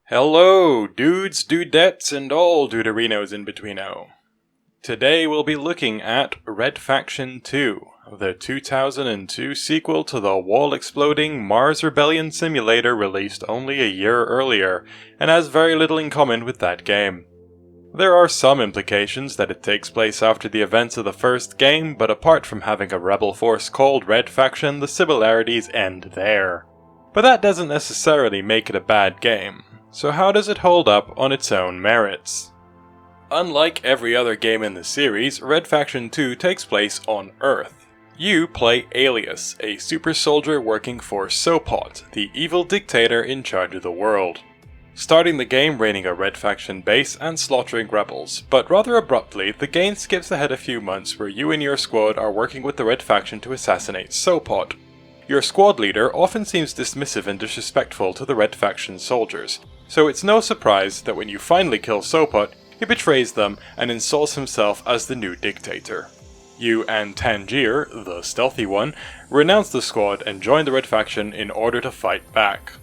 Hello, dudes, dudettes, and all duderinos in betweeno. Today we'll be looking at Red Faction 2, the 2002 sequel to the wall-exploding Mars Rebellion simulator released only a year earlier, and has very little in common with that game. There are some implications that it takes place after the events of the first game, but apart from having a rebel force called Red Faction, the similarities end there. But that doesn't necessarily make it a bad game. So how does it hold up on its own merits? Unlike every other game in the series, Red Faction 2 takes place on Earth. You play Alias, a super soldier working for Sopot, the evil dictator in charge of the world. Starting the game raiding a Red Faction base and slaughtering rebels, but rather abruptly, the game skips ahead a few months where you and your squad are working with the Red Faction to assassinate Sopot. Your squad leader often seems dismissive and disrespectful to the Red Faction soldiers, so it's no surprise that when you finally kill Sopot, he betrays them and insults himself as the new dictator. You and Tangier, the stealthy one, renounce the squad and join the Red Faction in order to fight back.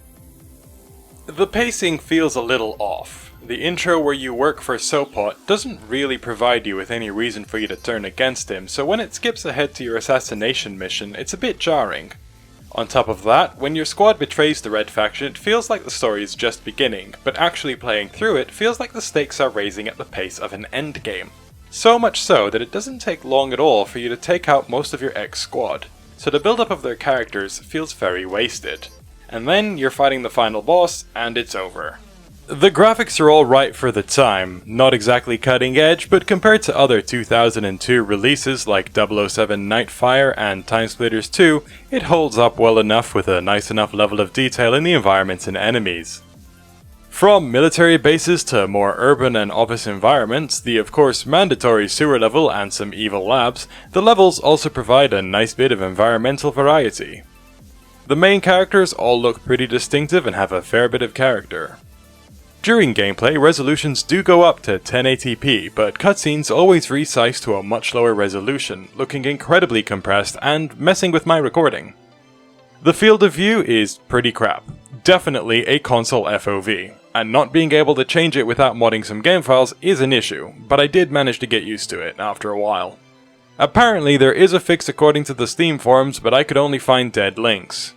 The pacing feels a little off. The intro where you work for Sopot doesn't really provide you with any reason for you to turn against him, so when it skips ahead to your assassination mission, it's a bit jarring. On top of that, when your squad betrays the Red Faction, it feels like the story is just beginning, but actually playing through it feels like the stakes are raising at the pace of an endgame. So much so that it doesn't take long at all for you to take out most of your ex-squad, so the build-up of their characters feels very wasted. And then you're fighting the final boss, and it's over. The graphics are alright for the time, not exactly cutting edge, but compared to other 2002 releases like 007 Nightfire and Timesplitters 2, it holds up well enough with a nice enough level of detail in the environments and enemies. From military bases to more urban and office environments, the of course mandatory sewer level and some evil labs, the levels also provide a nice bit of environmental variety. The main characters all look pretty distinctive and have a fair bit of character. During gameplay, resolutions do go up to 1080p, but cutscenes always resize to a much lower resolution, looking incredibly compressed and messing with my recording. The field of view is pretty crap, definitely a console FOV, and not being able to change it without modding some game files is an issue, but I did manage to get used to it after a while. Apparently there is a fix according to the Steam forums, but I could only find dead links.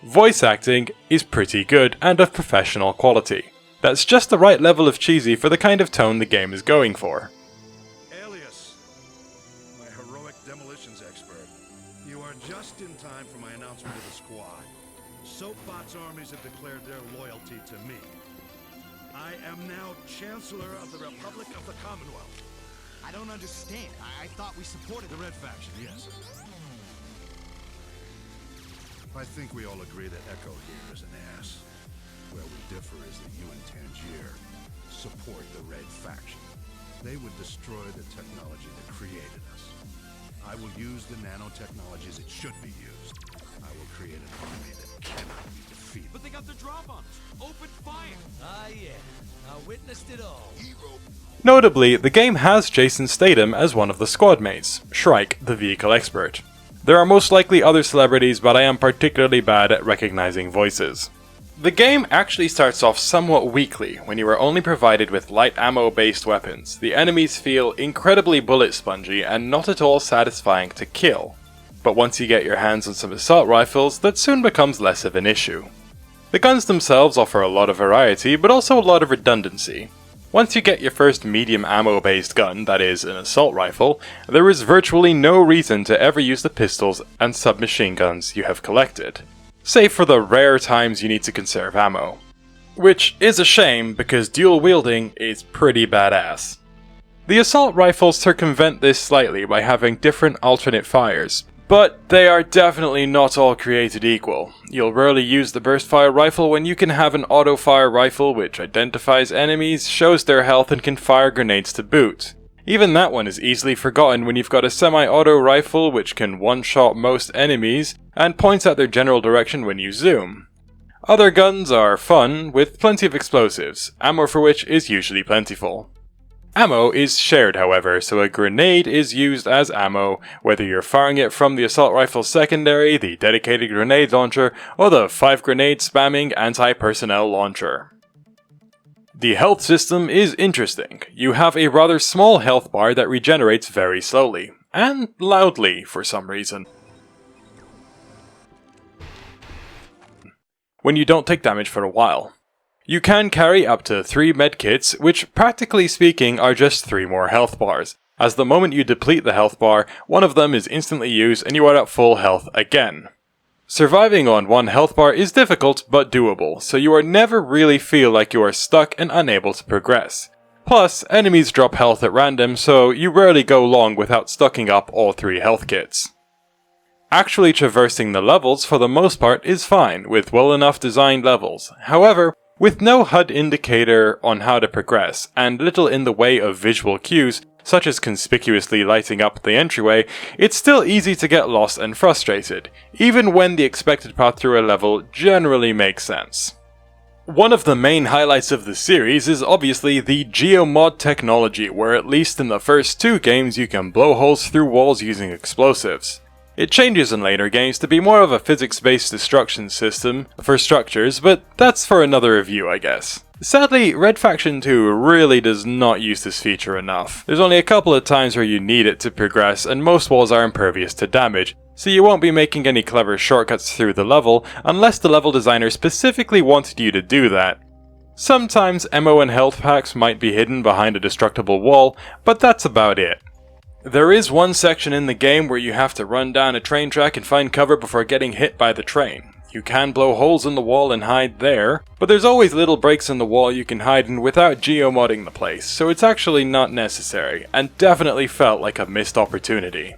Voice acting is pretty good and of professional quality. That's just the right level of cheesy for the kind of tone the game is going for. Alias, my heroic demolitions expert. You are just in time for my announcement to the squad. Soapbot's armies have declared their loyalty to me. I am now Chancellor of the Republic of the Commonwealth. I don't understand. I thought we supported The Red Faction, yes. I think we all agree that Echo here is an ass. Where we differ is that you and Tangier support the Red Faction. They would destroy the technology that created us. I will use the nanotechnology as it should be used. I will create an army that cannot be defeated. But they got the drop on us. Open fire. yeah. I witnessed it all. Notably, the game has Jason Statham as one of the squad mates, Shrike, the vehicle expert. There are most likely other celebrities, but I am particularly bad at recognizing voices. The game actually starts off somewhat weakly when you are only provided with light ammo based weapons. The enemies feel incredibly bullet spongy and not at all satisfying to kill. But once you get your hands on some assault rifles, that soon becomes less of an issue. The guns themselves offer a lot of variety, but also a lot of redundancy. Once you get your first medium ammo based gun, that is, an assault rifle, there is virtually no reason to ever use the pistols and submachine guns you have collected, save for the rare times you need to conserve ammo. Which is a shame because dual wielding is pretty badass. The assault rifles circumvent this slightly by having different alternate fires, but they are definitely not all created equal. You'll rarely use the burst fire rifle when you can have an auto fire rifle which identifies enemies, shows their health and can fire grenades to boot. Even that one is easily forgotten when you've got a semi-auto rifle which can one-shot most enemies and points out their general direction when you zoom. Other guns are fun, with plenty of explosives, ammo for which is usually plentiful. Ammo is shared, however, so a grenade is used as ammo, whether you're firing it from the assault rifle secondary, the dedicated grenade launcher, or the 5 grenade spamming anti-personnel launcher. The health system is interesting. You have a rather small health bar that regenerates very slowly, and loudly for some reason, when you don't take damage for a while. You can carry up to 3 medkits, which practically speaking are just 3 more health bars, as the moment you deplete the health bar, one of them is instantly used and you are at full health again. Surviving on 1 health bar is difficult but doable, so you are never really feel like you are stuck and unable to progress. Plus, enemies drop health at random, so you rarely go long without stocking up all 3 health kits. Actually traversing the levels for the most part is fine, with well enough designed levels. However, with no HUD indicator on how to progress, and little in the way of visual cues, such as conspicuously lighting up the entryway, it's still easy to get lost and frustrated, even when the expected path through a level generally makes sense. One of the main highlights of the series is obviously the Geomod technology, where at least in the first 2 games you can blow holes through walls using explosives. It changes in later games to be more of a physics-based destruction system for structures, but that's for another review, I guess. Sadly, Red Faction 2 really does not use this feature enough. There's only a couple of times where you need it to progress, and most walls are impervious to damage, so you won't be making any clever shortcuts through the level unless the level designer specifically wanted you to do that. Sometimes ammo and health packs might be hidden behind a destructible wall, but that's about it. There is one section in the game where you have to run down a train track and find cover before getting hit by the train. You can blow holes in the wall and hide there, but there's always little breaks in the wall you can hide in without geomodding the place, so it's actually not necessary, and definitely felt like a missed opportunity.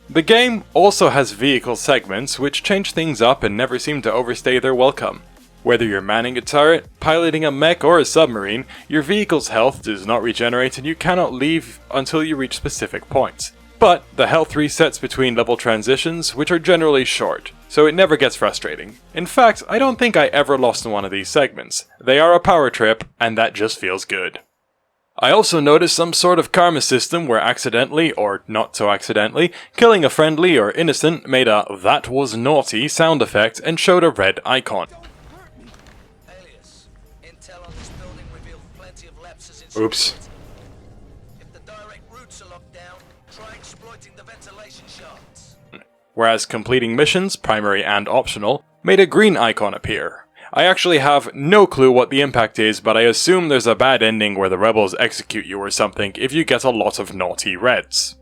The game also has vehicle segments which change things up and never seem to overstay their welcome. Whether you're manning a turret, piloting a mech or a submarine, your vehicle's health does not regenerate and you cannot leave until you reach specific points. But the health resets between level transitions, which are generally short, so it never gets frustrating. In fact, I don't think I ever lost in one of these segments. They are a power trip, and that just feels good. I also noticed some sort of karma system where accidentally, or not so accidentally, killing a friendly or innocent made a "that was naughty" sound effect and showed a red icon. Intel on this building revealed plenty of lapses in Oops. security. If the direct routes are locked down, try exploiting the ventilation shafts. Whereas completing missions, primary and optional, made a green icon appear. I actually have no clue what the impact is, but I assume there's a bad ending where the rebels execute you or something if you get a lot of naughty reds.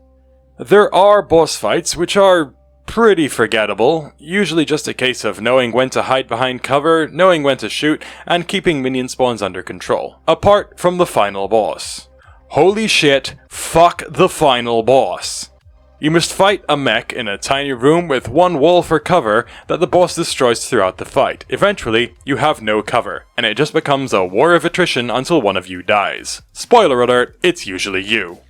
There are boss fights which are pretty forgettable, usually just a case of knowing when to hide behind cover, knowing when to shoot, and keeping minion spawns under control. Apart from the final boss. Holy shit, fuck the final boss. You must fight a mech in a tiny room with one wall for cover that the boss destroys throughout the fight. Eventually, you have no cover, and it just becomes a war of attrition until one of you dies. Spoiler alert, it's usually you.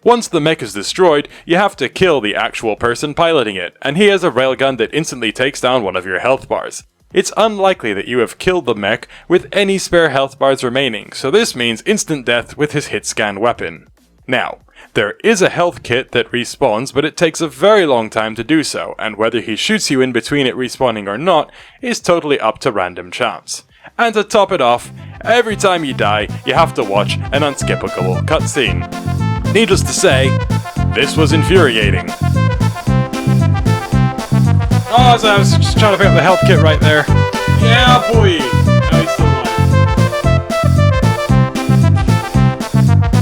Once the mech is destroyed, you have to kill the actual person piloting it, and he has a railgun that instantly takes down one of your health bars. It's unlikely that you have killed the mech with any spare health bars remaining, so this means instant death with his hit scan weapon. Now, there is a health kit that respawns, but it takes a very long time to do so, and whether he shoots you in between it respawning or not is totally up to random chance. And to top it off, every time you die, you have to watch an unskippable cutscene. Needless to say, this was infuriating. Oh, so I was just trying to pick up the health kit right there. Yeah, boy! Oh, he's still alive.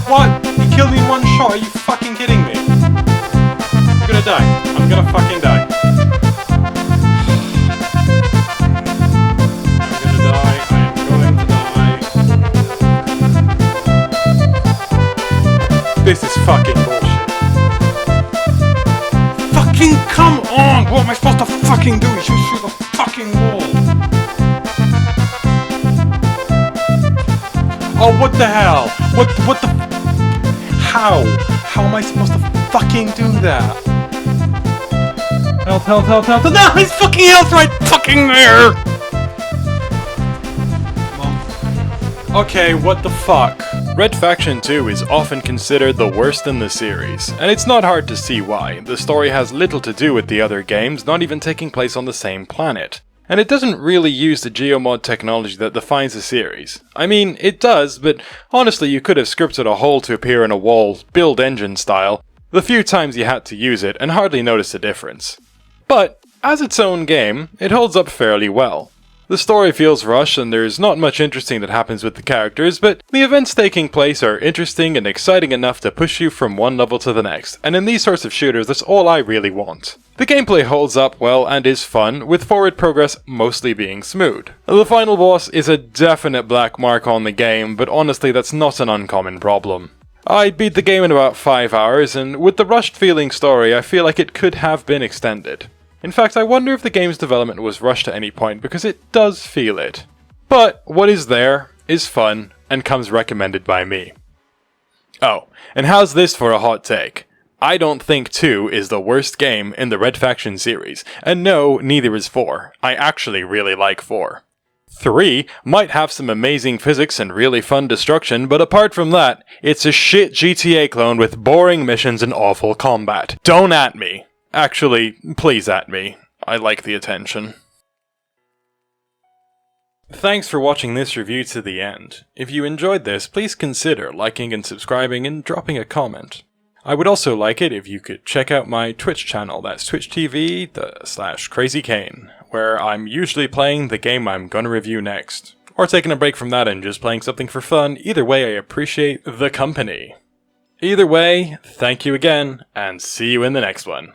What? He killed me in one shot? Are you fucking kidding me? I'm gonna die. I'm gonna fucking die. I'm gonna die. I am going to die. This is fucking bullshit. Fucking come on! What am I supposed to fucking do? You shoot through the fucking wall! Oh, what the hell? What the... How? How am I supposed to fucking do that? Health. No, he's fucking health right fucking there! Okay, what the fuck? Red Faction 2 is often considered the worst in the series, and it's not hard to see why. The story has little to do with the other games, not even taking place on the same planet. and it doesn't really use the Geomod technology that defines the series. I mean, it does, but honestly you could have scripted a hole to appear in a wall, build engine style, the few times you had to use it, and hardly notice the difference. But, as its own game, it holds up fairly well. The story feels rushed and there's not much interesting that happens with the characters, but the events taking place are interesting and exciting enough to push you from one level to the next, and in these sorts of shooters that's all I really want. The gameplay holds up well and is fun, with forward progress mostly being smooth. The final boss is a definite black mark on the game, but honestly that's not an uncommon problem. I beat the game in about 5 hours, and with the rushed feeling story I feel like it could have been extended. In fact, I wonder if the game's development was rushed at any point, because it does feel it. But what is there is fun and comes recommended by me. Oh, and how's this for a hot take? I don't think 2 is the worst game in the Red Faction series, and no, neither is 4. I actually really like 4. 3 might have some amazing physics and really fun destruction, but apart from that, it's a shit GTA clone with boring missions and awful combat. Don't at me. Actually, please at me. I like the attention. Thanks for watching this review to the end. If you enjoyed this, please consider liking and subscribing and dropping a comment. I would also like it if you could check out my Twitch channel, that's twitch.tv/KrazyKain, where I'm usually playing the game I'm gonna review next. Or taking a break from that and just playing something for fun. Either way, I appreciate the company. Either way, thank you again, and see you in the next one.